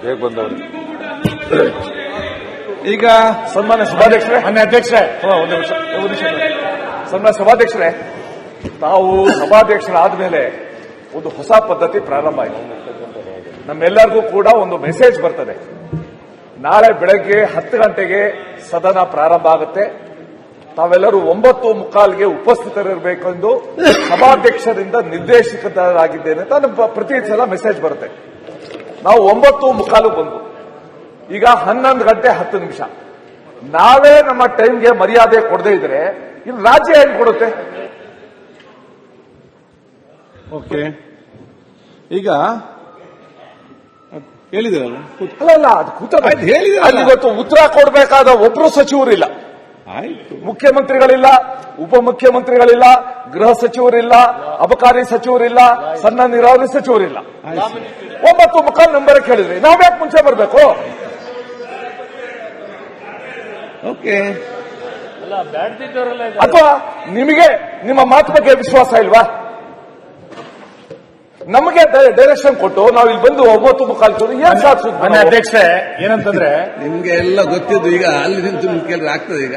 ಬೇಗ ಬಂದವರು. ಈಗ ಸನ್ಮಾನ್ಯ ಸಭಾಧ್ಯಕ್ಷರೇ, ಅಧ್ಯಕ್ಷರೇ, ಒಂದು ನಿಮಿಷ. ಸನ್ಮಾನ್ಯ ಸಭಾಧ್ಯಕ್ಷರೇ, ತಾವು ಸಭಾಧ್ಯಕ್ಷರಾದ ಮೇಲೆ ಒಂದು ಹೊಸ ಪದ್ಧತಿ ಪ್ರಾರಂಭ ಆಯಿತು. ನಮ್ಮೆಲ್ಲರಿಗೂ ಕೂಡ ಒಂದು ಮೆಸೇಜ್ ಬರ್ತದೆ. ನಾಳೆ ಬೆಳಗ್ಗೆ 10 ಗಂಟೆಗೆ ಸದನ ಪ್ರಾರಂಭ ಆಗುತ್ತೆ. ತಾವೆಲ್ಲರೂ 9:15ಗೆ ಉಪಸ್ಥಿತರಿರಬೇಕೆಂದು ಸಭಾಧ್ಯಕ್ಷರಿಂದ ನಿರ್ದೇಶಿತರಾಗಿದ್ದೇನೆ ಅಂತ ನಮ್ಮ ಪ್ರತಿ ಸಲ ಮೆಸೇಜ್ ಬರುತ್ತೆ. ನಾವು 9:15 ಬಂದು ಈಗ 11 ಗಂಟೆ 10 ನಿಮಿಷ. ನಾವೇ ನಮ್ಮ ಟೈಮ್ಗೆ ಮರ್ಯಾದೆ ಕೊಡದೇ ಇದ್ರೆ ಇಲ್ಲಿ ರಾಜ್ಯ ಏನು ಕೊಡುತ್ತೆ? ಓಕೆ, ಈಗ ಹೇಳಿದ್ರಲ್ಲ, ಅಲ್ಲ ಅದು ಅಲ್ಲಿ ಇವತ್ತು ಉತ್ತರ ಕೊಡಬೇಕಾದ ಒಬ್ರು ಸಚಿವರಿಲ್ಲ. ಆಯ್ತು, ಮುಖ್ಯಮಂತ್ರಿಗಳಿಲ್ಲ, ಉಪಮುಖ್ಯಮಂತ್ರಿಗಳಿಲ್ಲ, ಗೃಹ ಸಚಿವರಿಲ್ಲ, ಅಬಕಾರಿ ಸಚಿವರಿಲ್ಲ, ಸಣ್ಣ ನೀರಾವರಿ ಸಚಿವರಿಲ್ಲ. 9:15 ನಂಬರ್ ಕೇಳಿದ್ರಿ, ನಾವ್ಯಾಕೆ ಮುಂಚೆ ಬರಬೇಕು? ಓಕೆ, ಅಥವಾ ನಿಮಗೆ ನಿಮ್ಮ ಮಾತು ಬಗ್ಗೆ ವಿಶ್ವಾಸ ಇಲ್ವಾ? ನಮಗೆ ಡೈರೆಕ್ಷನ್ ಕೊಟ್ಟು ನಾವು ಇಲ್ಲಿ ಬಂದು 9:15 ಏನ್ ಸಾಧಿಸುದು? ಅಧ್ಯಕ್ಷರೇ, ಏನಂತಂದ್ರೆ ನಿಮ್ಗೆ ಎಲ್ಲ ಗೊತ್ತಿದ್ದು ಈಗ ಅಲ್ಲಿ ನಿಂತು ಕೇಳಿದ್ರೆ ಆಗ್ತದೆ. ಈಗ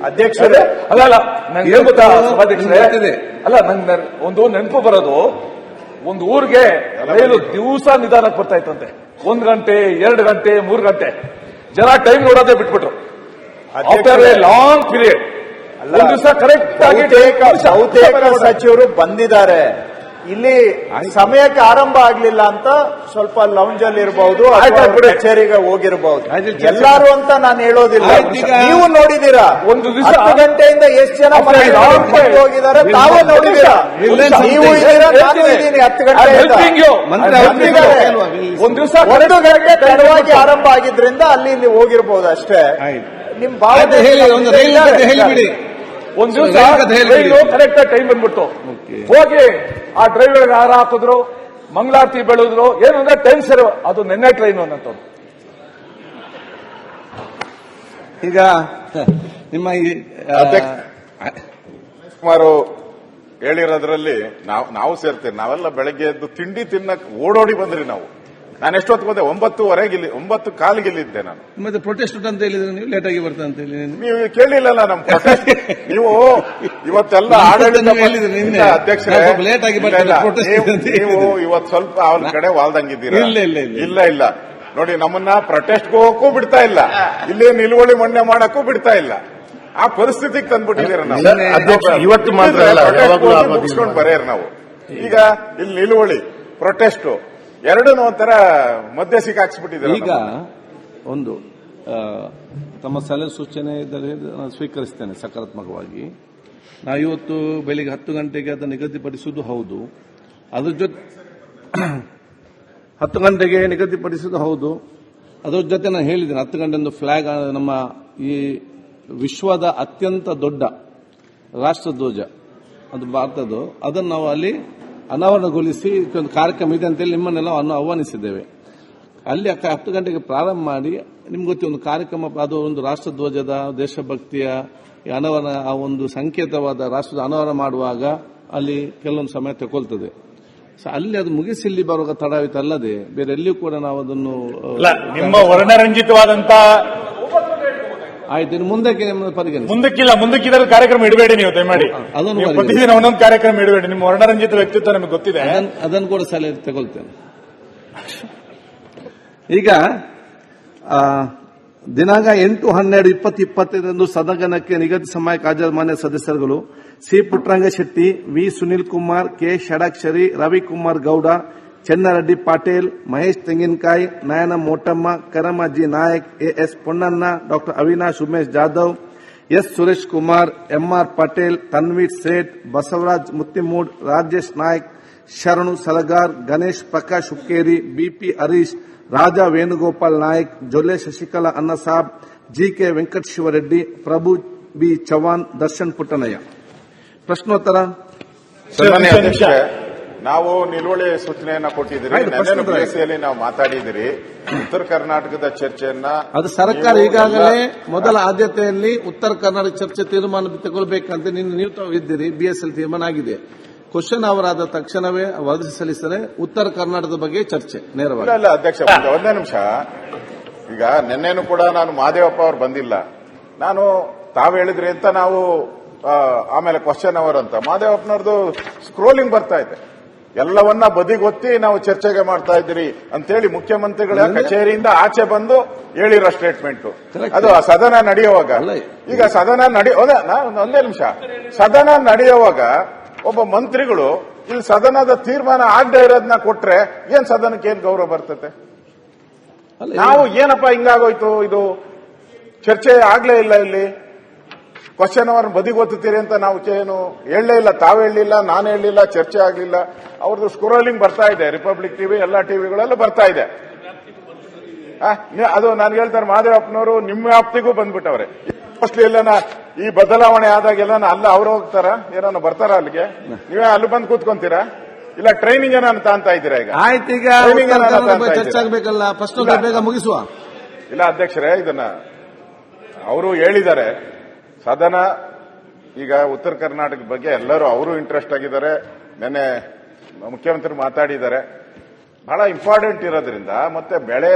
ಅಧ್ಯಕ್ಷರೇ, ಅಲ್ಲ ನಂಗೆ ಏನ್ ಗೊತ್ತಾ ಸಭಾಧ್ಯಕ್ಷರೇ, ಅಲ್ಲ ನಂಗೆ ಒಂದು ನೆನಪು ಬರೋದು, ಒಂದು ಊರಿಗೆ ರೈಲು ದಿವಸ ನಿಧಾನಕ್ಕೆ ಬರ್ತಾ ಇತ್ತಂತೆ. 1 ಗಂಟೆ 2 ಗಂಟೆ 3 ಗಂಟೆ ಜನ ಟೈಮ್ ನೋಡೋದೇ ಬಿಟ್ಬಿಟ್ರು. ಆಫ್ಟರ್ ಎ ಲಾಂಗ್ ಪೀರಿಯಡ್ ಒಂದು ದಿವಸ ಕರೆಕ್ಟ್ ಆಗಿ ಬಹುತೇಕ ಸಚಿವರು ಬಂದಿದ್ದಾರೆ. ಇಲ್ಲಿ ಸಮಯಕ್ಕೆ ಆರಂಭ ಆಗ್ಲಿಲ್ಲ ಅಂತ ಸ್ವಲ್ಪ ಲೌಂಜ್ ಅಲ್ಲಿ ಇರಬಹುದು, ಕಚೇರಿಗೆ ಹೋಗಿರಬಹುದು. ಎಲ್ಲಾರು ಅಂತ ನಾನು ಹೇಳೋದಿಲ್ಲ. ನೀವು ನೋಡಿದೀರಾ ಒಂದು ದಿವಸ 10 ಗಂಟೆಯಿಂದ ಎಷ್ಟು ಜನ ಹೋಗಿದ್ದಾರೆ ತಾವೇ ನೋಡಿದೀರಾ. ನೀವು ಇದ್ದೀರಾ, ನಾನು ಇದ್ದೀನಿ. 10 ಗಂಟೆಯಿಂದ ಒಂದು ದಿವಸ 1 ಗಂಟೆ ತಡವಾಗಿ ಆರಂಭ ಆಗಿದ್ರಿಂದ ಅಲ್ಲಿ ಇಲ್ಲಿ ಹೋಗಿರಬಹುದು ಅಷ್ಟೇ. ನಿಮ್ ಭಾವನೆ ಹೇಳಿಬಿಡಿ. ಒಂದು ದಿವಸ ಕರೆಕ್ಟ್ ಟೈಮ್ ಬಂದ್ಬಿಟ್ಟು ಹೋಗಿ ಆ ಡ್ರೈವರ್ಗೆ ಹಾರ ಹಾಕಿದ್ರು, ಮಂಗಳಾರತಿ ಬೆಳೆದ್ರು. ಏನಂದ್ರೆ ಟೈಮ್ ಸರಿ, ಅದು ನಿನ್ನೆ ಟ್ರೈನ್ ಅನ್ನೋದು. ಈಗ ನಿಮ್ಮ ಸುಮಾರು ಹೇಳಿರೋದ್ರಲ್ಲಿ ನಾವು ಸೇರ್ತೇವೆ. ನಾವೆಲ್ಲ ಬೆಳಗ್ಗೆ ಎದ್ದು ತಿಂಡಿ ತಿನ್ನಕ್ ಓಡೋಡಿ ಬಂದ್ರಿ. ನಾವು ನಾನು ಎಷ್ಟೊತ್ತು ಬಂದೆ? 9:15 ಇಲ್ಲಿದ್ದೆ ನಾನು. ಮತ್ತೆ ಪ್ರೊಟೆಸ್ಟ್ ಅಂತ ಹೇಳಿದ್ರೆ ನೀವು ಲೇಟ್ ಆಗಿ ಬರ್ತಾ ಅಂತ ಹೇಳಿ ನೀವು ಕೇಳಿಲ್ಲಲ್ಲ ನಮ್ ನೀವು ಇವತ್ತೆಲ್ಲ ಆಡಳಿತ ಅಧ್ಯಕ್ಷರೇ ಲೇಟ್ ಆಗಿ ನೀವು ಇವತ್ತು ಸ್ವಲ್ಪ ಅವನ ಕಡೆ ವಾಲ್ದಂಗಿದ್ದೀರಾ? ಇಲ್ಲ ನೋಡಿ, ನಮ್ಮನ್ನ ಪ್ರೊಟೆಸ್ಟ್ಗೆ ಹೋಗಕ್ಕೂ ಬಿಡ್ತಾ ಇಲ್ಲ, ಇಲ್ಲಿ ನಿಲುವಳಿ ಮಂಡನೆ ಮಾಡಕ್ಕೂ ಬಿಡ್ತಾ ಇಲ್ಲ. ಆ ಪರಿಸ್ಥಿತಿಗೆ ತಂದ್ಬಿಟ್ಟಿದ್ದೀರ ನಾವು. ಇವತ್ತು ಮಾತ್ರ ಮುಗಿಸ್ಕೊಂಡು ಬರೆಯರ್ ನಾವು. ಈಗ ಇಲ್ಲಿ ನಿಲುವಳಿ ಪ್ರೊಟೆಸ್ಟ್ ಎರಡೂ ಒಂಥರ ಮಧ್ಯ ಸಿಕ್ಕಾಕ್ಸ್ಬಿಟ್ಟಿದ್ದಾರೆ. ಈಗ ಒಂದು ತಮ್ಮ ಸಲಹೆ ಸೂಚನೆ ಇದ್ದರೆ ನಾನು ಸ್ವೀಕರಿಸ್ತೇನೆ ಸಕಾರಾತ್ಮಕವಾಗಿ. ನಾವು ಇವತ್ತು ಬೆಳಿಗ್ಗೆ 10 ಗಂಟೆಗೆ ಅದನ್ನು ನಿಗದಿಪಡಿಸುವುದು ಹೌದು. ಅದ್ರ ಜೊತೆ 10 ಗಂಟೆಗೆ ನಿಗದಿಪಡಿಸುವುದು ಹೌದು. ಅದರ ಜೊತೆ ನಾನು ಹೇಳಿದ್ದೇನೆ, 10 ಗಂಟೆಯಿಂದ ಫ್ಲಾಗ್, ನಮ್ಮ ಈ ವಿಶ್ವದ ಅತ್ಯಂತ ದೊಡ್ಡ ರಾಷ್ಟ್ರಧ್ವಜ ಅದು ಭಾರತದ್ದು, ಅದನ್ನು ನಾವು ಅಲ್ಲಿ ಅನಾವರಣಗೊಳಿಸಿ ಒಂದು ಕಾರ್ಯಕ್ರಮ ಇದೆ ಅಂತೇಳಿ ನಿಮ್ಮನ್ನೆಲ್ಲ ಆಹ್ವಾನಿಸಿದ್ದೇವೆ. ಅಲ್ಲಿ 10 ಗಂಟೆಗೆ ಪ್ರಾರಂಭ ಮಾಡಿ ನಿಮ್ಗೆ ಗೊತ್ತಿ ಒಂದು ಕಾರ್ಯಕ್ರಮ, ಅದು ಒಂದು ರಾಷ್ಟ್ರಧ್ವಜದ ದೇಶಭಕ್ತಿಯ ಅನಾವರಣ, ಆ ಒಂದು ಸಂಕೇತವಾದ ರಾಷ್ಟ್ರದ ಅನಾವರಣ ಮಾಡುವಾಗ ಅಲ್ಲಿ ಕೆಲವೊಂದು ಸಮಯ ತಗೊಳ್ತದೆ. ಸೊ ಅಲ್ಲಿ ಅದು ಮುಗಿಸಿ ಇಲ್ಲಿ ಬರುವಾಗ ತಡವಿತಲ್ಲದೆ ಬೇರೆ ಎಲ್ಲಿಯೂ ಕೂಡ ನಾವು ಅದನ್ನು ನಿಮ್ಮ ವರ್ಣರಂಜಿತವಾದಂತ ಆಯ್ತು. ಇನ್ನು ಮುಂದಕ್ಕೆ ನಿಮ್ಮ ಪರಿಗಣಿಸಿ. ಮುಂದಕ್ಕಿದ್ದ ಕಾರ್ಯಕ್ರಮ ಇಡಬೇಡಿ ನೀವು, ದಯಮಾಡಿ ಅದನ್ನು ಪ್ರತಿದಿನ ಒಂದೊಂದು ಕಾರ್ಯಕ್ರಮ ಇಡಬೇಡಿ. ನಿಮ್ಮ ವರ್ಣರಂಜಿತ ವ್ಯಕ್ತಿತ್ವ ನಮಗೆ ಗೊತ್ತಿದೆ, ಅದನ್ನು ಕೂಡ ಸಲಹೆ ತಗೊಳ್ತೇನೆ. ಈಗ ದಿನಾಂಕ 8-12-2025 ಸದನಕ್ಕೆ ನಿಗದಿತ ಸಮಯಕ್ಕೆ ಹಾಜರು ಮಾನ್ಯ ಸದಸ್ಯರುಗಳು C Puttarangashetty, V Sunil Kumar, K Shadakshari, Ravikumar Gowda, Chennareddy Patil, Mahesh Tenginakai, Nayana Motamma, ಕರಮಜಿ ನಾಯಕ್, ಎಎಸ್ ಪೊನ್ನಣ್ಣ, ಡಾ Avinash Umesh Jadhav, S Suresh Kumar, MR Patel, Tanveer Sait, Basavaraj Mattimud, Rajesh Nayak, Sharanu Salagar, Ganesh Prakash Hukkeri, BP Harish, Raja Venugopal Nayak, Jolle Shashikala Annasab, GK Venkatashivareddy, Prabhu B Chavan, Darshan Puttanaiah. ಪ್ರಶ್ನೋತ್ತರ. ನಾವು ನಿಲುವಳಿ ಸೂಚನೆಯನ್ನ ಕೊಟ್ಟಿದ್ದೀರಿ, ನಾವು ಮಾತಾಡಿದಿರಿ. ಉತ್ತರ ಕರ್ನಾಟಕದ ಚರ್ಚೆಯನ್ನ ಅದು ಸರ್ಕಾರ ಈಗಾಗಲೇ ಮೊದಲ ಆದ್ಯತೆಯಲ್ಲಿ ಉತ್ತರ ಕರ್ನಾಟಕ ಚರ್ಚೆ ತೀರ್ಮಾನ ತಗೊಳ್ಬೇಕಂತ ನೀವು ಇದ್ದೀರಿ. ಬಿಎಸ್ಎಲ್ ತೀರ್ಮಾನ ಆಗಿದೆ. ಕ್ವಶನ್ ಅವರಾದ ತಕ್ಷಣವೇ ವರದಿ ಸಲ್ಲಿಸಿದರೆ ಉತ್ತರ ಕರ್ನಾಟಕದ ಬಗ್ಗೆ ಚರ್ಚೆ ನೇರವಾಗಿ. ಇಲ್ಲ ಅಧ್ಯಕ್ಷ, ಒಂದೇ ನಿಮಿಷ. ಈಗ ನಿನ್ನೆನೂ ಕೂಡ ನಾನು ಮಹದೇವಪ್ಪ ಅವ್ರು ಬಂದಿಲ್ಲ, ನಾನು ತಾವು ಹೇಳಿದ್ರಿ ಅಂತ ನಾವು ಆಮೇಲೆ ಕ್ವಶನ್ ಅವರ್ ಅಂತ ಮಹದೇವಪ್ಪನವ್ರದ್ದು ಸ್ಕ್ರೋಲಿಂಗ್ ಬರ್ತಾ ಇದೆ, ಎಲ್ಲವನ್ನ ಬದಿಗೊತ್ತಿ ನಾವು ಚರ್ಚೆಗೆ ಮಾಡ್ತಾ ಇದ್ದೀರಿ ಅಂತೇಳಿ ಮುಖ್ಯಮಂತ್ರಿಗಳ ಕಚೇರಿಯಿಂದ ಆಚೆ ಬಂದು ಹೇಳಿರೋ ಸ್ಟೇಟ್ಮೆಂಟ್ ಅದು ಸದನ ನಡೆಯುವಾಗ. ಈಗ ಸದನ ಒಂದೇ ನಿಮಿಷ, ಸದನ ನಡೆಯುವಾಗ ಒಬ್ಬ ಮಂತ್ರಿಗಳು ಇಲ್ಲಿ ಸದನದ ತೀರ್ಮಾನ ಆಗದೆ ಇರೋದನ್ನ ಕೊಟ್ರೆ ಏನ್ ಸದನಕ್ಕೆ ಏನ್ ಗೌರವ ಬರ್ತತೆ? ನಾವು ಏನಪ್ಪ ಹಿಂಗಾಗೋಯ್ತು, ಇದು ಚರ್ಚೆ ಆಗ್ಲೇ ಇಲ್ಲ, ಇಲ್ಲಿ ಕ್ವಶನ್ ಅವರ್ ಬದಿಗೊತ್ತೀರಿ ಅಂತ ನಾವು ಏನು ಹೇಳಲೇ ಇಲ್ಲ, ತಾವು ಹೇಳಲಿಲ್ಲ, ನಾನು ಹೇಳಲಿಲ್ಲ, ಚರ್ಚೆ ಆಗ್ಲಿಲ್ಲ. ಅವ್ರದ್ದು ಸ್ಕ್ರೋಲಿಂಗ್ ಬರ್ತಾ ಇದೆ, ರಿಪಬ್ಲಿಕ್ ಟಿವಿ ಎಲ್ಲಾ ಟಿವಿಗಳಲ್ಲೂ ಬರ್ತಾ ಇದೆ. ಅದು ನಾನು ಹೇಳ್ತಾರೆ ಮಹದೇವಪ್ಪನವರು ನಿಮ್ಮ ವ್ಯಾಪ್ತಿಗೂ ಬಂದ್ಬಿಟ್ಟವ್ರೆ. ಮೋಸ್ಟ್ಲಿ ಎಲ್ಲ ಈ ಬದಲಾವಣೆ ಆದಾಗೆಲ್ಲ ಅಲ್ಲ ಅವ್ರು ಹೋಗ್ತಾರ, ಏನಾನ ಬರ್ತಾರ ಅಲ್ಲಿಗೆ, ನೀವೇ ಅಲ್ಲಿ ಬಂದು ಕೂತ್ಕೊಂತೀರಾ? ಇಲ್ಲ ಟ್ರೈನಿಂಗ್ ಏನಾನ ತಾಂತಾ ಇದ್ದೀರಾ? ಈಗ ಆಯ್ತು, ಈಗ ಚರ್ಚೆ ಆಗಬೇಕಲ್ಲ, ಫಸ್ಟ್ ಬೇಗ ಮುಗಿಸುವ. ಇಲ್ಲ ಅಧ್ಯಕ್ಷರೇ, ಇದನ್ನ ಅವರು ಹೇಳಿದ್ದಾರೆ. ಸದನ ಈಗ ಉತ್ತರ ಕರ್ನಾಟಕದ ಬಗ್ಗೆ ಎಲ್ಲರೂ ಅವರು ಇಂಟ್ರೆಸ್ಟ್ ಆಗಿದ್ದಾರೆ. ನೆನ್ನೆ ಮುಖ್ಯಮಂತ್ರಿ ಮಾತಾಡಿದ್ದಾರೆ. ಬಹಳ ಇಂಪಾರ್ಟೆಂಟ್ ಇರೋದ್ರಿಂದ, ಮತ್ತೆ ಬೆಳೆ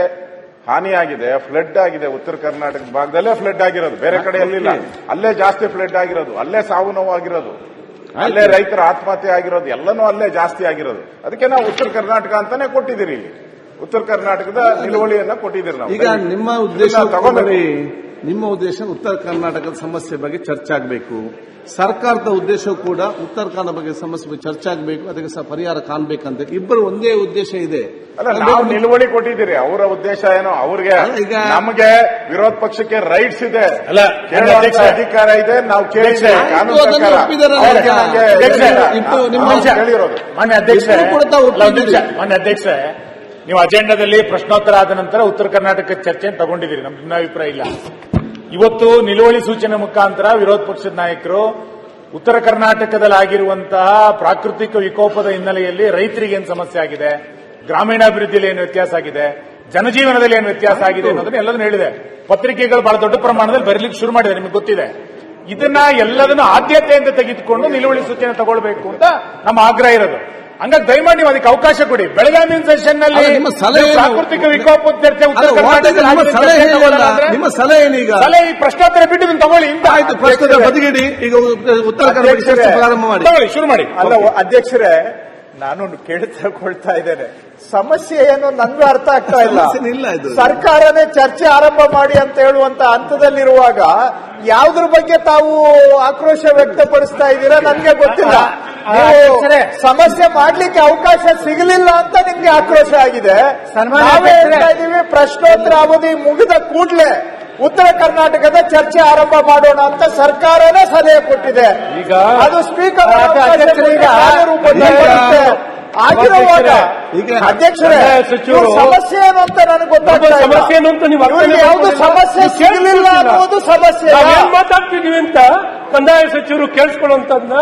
ಹಾನಿಯಾಗಿದೆ, ಫ್ಲಡ್ ಆಗಿದೆ. ಉತ್ತರ ಕರ್ನಾಟಕದ ಭಾಗದಲ್ಲೇ ಫ್ಲಡ್ ಆಗಿರೋದು, ಬೇರೆ ಕಡೆ ಎಲ್ಲಿಲ್ಲ. ಅಲ್ಲೇ ಜಾಸ್ತಿ ಫ್ಲಡ್ ಆಗಿರೋದು, ಅಲ್ಲೇ ಸಾವು ನೋವು ಆಗಿರೋದು, ಅಲ್ಲೇ ರೈತರ ಆತ್ಮಹತ್ಯೆ ಆಗಿರೋದು, ಎಲ್ಲನೂ ಅಲ್ಲೇ ಜಾಸ್ತಿ ಆಗಿರೋದು. ಅದಕ್ಕೆ ನಾವು ಉತ್ತರ ಕರ್ನಾಟಕ ಅಂತಾನೆ ಕೊಟ್ಟಿದ್ದೀರಿ. ಇಲ್ಲಿ ಉತ್ತರ ಕರ್ನಾಟಕದ ನಿಲುವಳಿಯನ್ನ ಕೊಟ್ಟಿದ್ದೀರಿ ನಾವು. ಈಗ ನಿಮ್ಮ ಉದ್ದೇಶ ಉತ್ತರ ಕರ್ನಾಟಕದ ಸಮಸ್ಯೆ ಬಗ್ಗೆ ಚರ್ಚೆ ಆಗಬೇಕು. ಸರ್ಕಾರದ ಉದ್ದೇಶ ಕೂಡ ಉತ್ತರ ಕನ್ನಡ ಬಗ್ಗೆ ಸಮಸ್ಯೆ ಬಗ್ಗೆ ಚರ್ಚೆ ಆಗಬೇಕು, ಅದಕ್ಕೆ ಪರಿಹಾರ ಕಾಣಬೇಕಂತ ಇಬ್ಬರು ಒಂದೇ ಉದ್ದೇಶ ಇದೆ. ಅಲ್ಲ, ನಾವು ನಿಲುವಳಿ ಕೊಟ್ಟಿದ್ದೀರಿ. ಅವರ ಉದ್ದೇಶ ಏನೋ, ಅವ್ರಿಗೆ ನಮಗೆ ವಿರೋಧ ಪಕ್ಷಕ್ಕೆ ರೈಟ್ಸ್ ಇದೆ, ಅಧಿಕಾರ ಇದೆ, ನಾವು ಕೇಳಿದ್ದೇವೆ. ಕಾನೂನು ಪ್ರಕಾರ ಮಾನ್ಯ ಅಧ್ಯಕ್ಷರೇ, ನೀವು ಅಜೆಂಡಾದಲ್ಲಿ ಪ್ರಶ್ನೋತ್ತರ ಆದ ನಂತರ ಉತ್ತರ ಕರ್ನಾಟಕದ ಚರ್ಚೆ ತಗೊಂಡಿದ್ದೀರಿ, ನಮ್ದು ಭಿನ್ನಾಭಿಪ್ರಾಯ ಇಲ್ಲ. ಇವತ್ತು ನಿಲುವಳಿ ಸೂಚನೆ ಮುಖಾಂತರ ವಿರೋಧ ಪಕ್ಷದ ನಾಯಕರು ಉತ್ತರ ಕರ್ನಾಟಕದಲ್ಲಿ ಆಗಿರುವಂತಹ ಪ್ರಾಕೃತಿಕ ವಿಕೋಪದ ಹಿನ್ನೆಲೆಯಲ್ಲಿ ರೈತರಿಗೆ ಏನು ಸಮಸ್ಯೆ ಆಗಿದೆ, ಗ್ರಾಮೀಣಾಭಿವೃದ್ಧಿಯಲ್ಲಿ ಏನು ವ್ಯತ್ಯಾಸ ಆಗಿದೆ, ಜನಜೀವನದಲ್ಲಿ ಏನು ವ್ಯತ್ಯಾಸ ಆಗಿದೆ ಅನ್ನೋದನ್ನ ಎಲ್ಲದನ್ನು ಹೇಳಿದೆ. ಪತ್ರಿಕೆಗಳು ಬಹಳ ದೊಡ್ಡ ಪ್ರಮಾಣದಲ್ಲಿ ಬರಲಿಕ್ಕೆ ಶುರು ಮಾಡಿದೆ, ನಿಮಗೆ ಗೊತ್ತಿದೆ. ಇದನ್ನ ಎಲ್ಲದನ್ನು ಆದ್ಯತೆಯಿಂದ ತೆಗೆದುಕೊಂಡು ನಿಲುವಳಿ ಸೂಚನೆ ತಗೊಳ್ಬೇಕು ಅಂತ ನಮ್ಮ ಆಗ್ರಹ ಇರೋದು. ಹಂಗಾಗಿ ದಯಮಾಡಿ ನೀವು ಅದಕ್ಕೆ ಅವಕಾಶ ಕೊಡಿ. ಬೆಳಗಾವಿ ಸೆಷನ್ ನಲ್ಲಿ ಪ್ರಾಕೃತಿಕ ವಿಕೋಪದ ಚರ್ಚೆ ಉತ್ತರ ನಿಮ್ಮ ಸಲಹೆ ಏನೀಗ? ಸಲಹೆ ಈ ಪ್ರಶ್ನೋತ್ತರ ಬಿಟ್ಟು ನೀವು ತಗೊಳ್ಳಿ. ಆಯ್ತು, ಪ್ರಶ್ನೋತ್ತರ ಬದಿಗಿಡಿ. ಈಗ ಉತ್ತರ ಕರ್ನಾಟಕ ಚರ್ಚೆ ಪ್ರಾರಂಭ ಮಾಡಿ, ತಗೊಳ್ಳಿ, ಶುರು ಮಾಡಿ. ಅಲ್ಲ ಅಧ್ಯಕ್ಷರೇ, ನಾನು ಕೇಳ್ಕೊಳ್ತಾ ಇದ್ದೇನೆ, ಸಮಸ್ಯೆ ಏನು ನನ್ಗೂ ಅರ್ಥ ಆಗ್ತಾ ಇಲ್ಲ. ಸರ್ಕಾರನೇ ಚರ್ಚೆ ಆರಂಭ ಮಾಡಿ ಅಂತ ಹೇಳುವಂತ ಹಂತದಲ್ಲಿರುವಾಗ ಯಾವುದ್ರ ಬಗ್ಗೆ ತಾವು ಆಕ್ರೋಶ ವ್ಯಕ್ತಪಡಿಸ್ತಾ ಇದ್ದೀರಾ ನನ್ಗೆ ಗೊತ್ತಿಲ್ಲ. ಸಮಸ್ಯೆ ಮಾಡ್ಲಿಕ್ಕೆ ಅವಕಾಶ ಸಿಗಲಿಲ್ಲ ಅಂತ ನಿಮ್ಗೆ ಆಕ್ರೋಶ ಆಗಿದೆ. ನಾವೇ ಹೇಳ್ತಾ ಇದೀವಿ, ಪ್ರಶ್ನೋತ್ತರ ಅವಧಿ ಮುಗಿದ ಕೂಡಲೇ ಉತ್ತರ ಕರ್ನಾಟಕದ ಚರ್ಚೆ ಆರಂಭ ಮಾಡೋಣ ಅಂತ ಸರ್ಕಾರನೇ ಸಲಹೆ ಕೊಟ್ಟಿದೆ. ಈಗ ಅದು ಸ್ಪೀಕರ್ ಆಗಿರುವಾಗ ಅಧ್ಯಕ್ಷರೇ, ಸಮಸ್ಯೆ ಏನು ಅಂತ ನನಗೆ ಗೊತ್ತಾಗ್ತಾ ಇಲ್ಲ. ಯಾವುದು ಸಮಸ್ಯೆ ಸಿಗಲಿಲ್ಲ ಅನ್ನೋದು ಸಮಸ್ಯೆ. ಏನ್ ಮಾತಾಡ್ತಿದೀವಿ ಅಂತ ಕಂದಾಯ ಸಚಿವರು ಕೇಳಿಸ್ಕೊಳ್ಳುವಂತದನ್ನ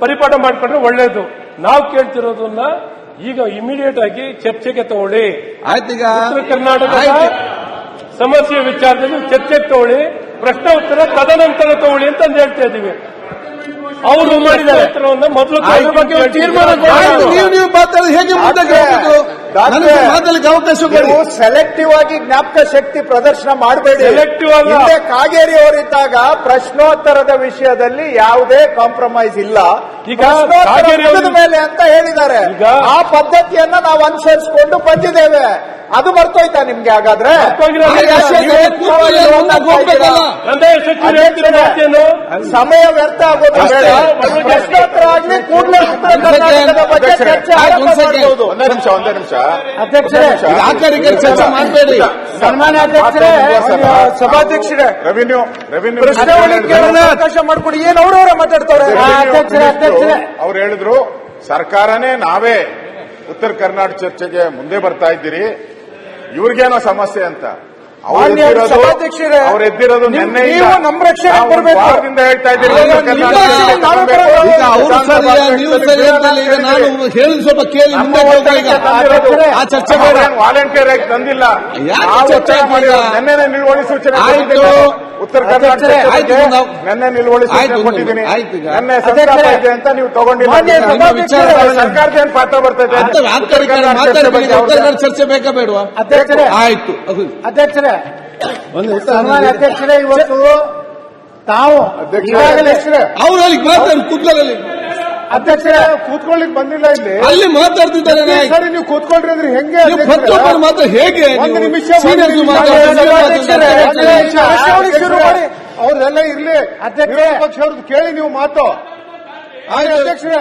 ಪರಿಪಾಠ ಮಾಡ್ಕೊಂಡ್ರೆ ಒಳ್ಳೇದು. ನಾವು ಕೇಳ್ತಿರೋದನ್ನ ಈಗ ಇಮಿಡಿಯೇಟ್ ಆಗಿ ಚರ್ಚೆಗೆ ತಗೊಳ್ಳಿ. ಉತ್ತರ ಕರ್ನಾಟಕದ ಸಮಸ್ಯೆ ವಿಚಾರದಲ್ಲಿ ಚರ್ಚೆಗೆ ತಗೊಳ್ಳಿ, ಪ್ರಶ್ನೆ ಉತ್ತರ ತದನಂತರ ತಗೊಳ್ಳಿ ಅಂತ ಹೇಳ್ತಾ ಇದ್ದೀವಿ. ಅವರು ಮಾಡಿದ್ದಾರೆ ಮೊದಲು ತೀರ್ಮಾನ ನೀವು ಮಾತಾಡಿ ಹೇಗೆ ಮಾತಾಡಲಿಕ್ಕೆ ಅವಕಾಶ ಕೊಡಿ. ಸೆಲೆಕ್ಟಿವ್ ಆಗಿ ಜ್ಞಾಪಕ ಶಕ್ತಿ ಪ್ರದರ್ಶನ ಮಾಡಬೇಡಿ. ಸೆಲೆಕ್ಟಿವ್ ಆಗಿ ಕಾಗೇರಿ ಅವರಿದ್ದಾಗ ಪ್ರಶ್ನೋತ್ತರದ ವಿಷಯದಲ್ಲಿ ಯಾವುದೇ ಕಾಂಪ್ರಮೈಸ್ ಇಲ್ಲ. ಈಗ ಮೇಲೆ ಅಂತ ಹೇಳಿದ್ದಾರೆ. ಆ ಪದ್ಧತಿಯನ್ನ ನಾವು ಅನುಸರಿಸಿಕೊಂಡು ಬಂದಿದ್ದೇವೆ. ಅದು ಬರ್ತೋಯ್ತಾ ನಿಮ್ಗೆ? ಹಾಗಾದ್ರೆ ಸಮಯ ವ್ಯರ್ಥ ಆಗೋದು ಬೇಡ. ಪ್ರಶ್ನೋತ್ತರ ಆಗಲಿ, ಕೂಡಲೇ ಉತ್ತರ ಕರ್ನಾಟಕದ ಬಗ್ಗೆ ಚರ್ಚೆ ಮಾಡಬಹುದು. ಒಂದೇ ನಿಮಿಷ ಅಧ್ಯಕ್ಷರೇ, ಚರ್ಚೆ ಮಾಡಬೇಡಿ. ಸನ್ಮಾನ್ಯ ಅಧ್ಯಕ್ಷರೇ, ಸಭಾಧ್ಯಕ್ಷರೇ, ರೆವಿನ್ಯೂ ಅವಕಾಶ ಮಾಡ್ಕೊಡಿ. ಏನು ಅವರವರ ಮಾತಾಡ್ತಾರೆ. ಅವ್ರು ಹೇಳಿದ್ರು, ಸರ್ಕಾರನೇ ನಾವೇ ಉತ್ತರ ಕರ್ನಾಟಕ ಚರ್ಚೆಗೆ ಮುಂದೆ ಬರ್ತಾ ಇದ್ದೀರಿ, ಇವ್ರಿಗೇನೋ ಸಮಸ್ಯೆ ಅಂತ. ಅವ್ರು ಎದ್ದಿರೋದು ನಿನ್ನೆ ನಮ್ಮ ರಕ್ಷಣೆ ಕೊಡಬೇಕು. ಹೇಳ್ತಾ ಇದ್ದೀರಿ ನಾನು ಹೇಳಿದ ಸ್ವಲ್ಪ ಕೇಳಿ ಆ ಚರ್ಚೆ ವಾಲಂಟಿಯರ್ ಆಗಿ ತಂದಿಲ್ಲ. ನಿನ್ನೆ ನಿಲುವಳಿ ಸೂಚನೆ ಉತ್ತರ ಕರ್ನಾಟಕ ಆಯ್ತು, ನಾವು- ನೆನ್ನೆ ನಿಲುವಳಿ ಸೂಚನೆ ಆಯ್ತು, ಕೊಟ್ಟಿದ್ದೀನಿ. ಆಯ್ತು ಈಗ. ನೆನ್ನೆ ಸಂತಾಪ ಇದೆ ಅಂತ ನೀವು ತಗೊಂಡಿಲ್ಲ. ಮಾನ್ಯ ಸಭಾಧ್ಯಕ್ಷರೇ, ಸರ್ಕಾರದ ಏನ್ ಪಾತ್ರ ಬರ್ತದೆ? ಚರ್ಚೆ ಬೇಕಾ ಬೇಡವಾ? ಅಧ್ಯಕ್ಷರೇ ಆಯ್ತು. ಅಧ್ಯಕ್ಷರೇ ಸನ್ಮಾನ್ಯ ಅಧ್ಯಕ್ಷರೇ, ಇವತ್ತು ತಾವು ಈಗಾಗಲೇ ಅವ್ರು ಅಲ್ಲಿ ಮಾತಾಡಿ ಕೂತ್ಕೊಳ್ಳಿ, ಅಧ್ಯಕ್ಷರೇ ಕೂತ್ಕೊಳ್ಳಿಕ್ ಬಂದಿಲ್ಲ ಇಲ್ಲಿ. ಅಲ್ಲಿ ಮಾತಾಡ್ತಿದ್ದಾರೆ ನಾಯಕ್. ಸರಿ, ನೀವು ಕೂತ್ಕೊಳ್ರಿ ಅಂದ್ರೆ ಹೆಂಗೆ ನೀವು ಪ್ರತಿಯೊಬ್ಬರು ಮಾತ್ರ ಹೇಗೆ ಒಂದು ನೀವು ನಿಮಿಷ seniors ಮಾತಾಡ್ತಾರೆ. ಅವ್ರದೆಲ್ಲ ಇರ್ಲಿ. ಅಧ್ಯಕ್ಷ ಪಕ್ಷ ಅವ್ರದ್ದು ಕೇಳಿ ನೀವು ಮಾತು. ಅಧ್ಯಕ್ಷರೇ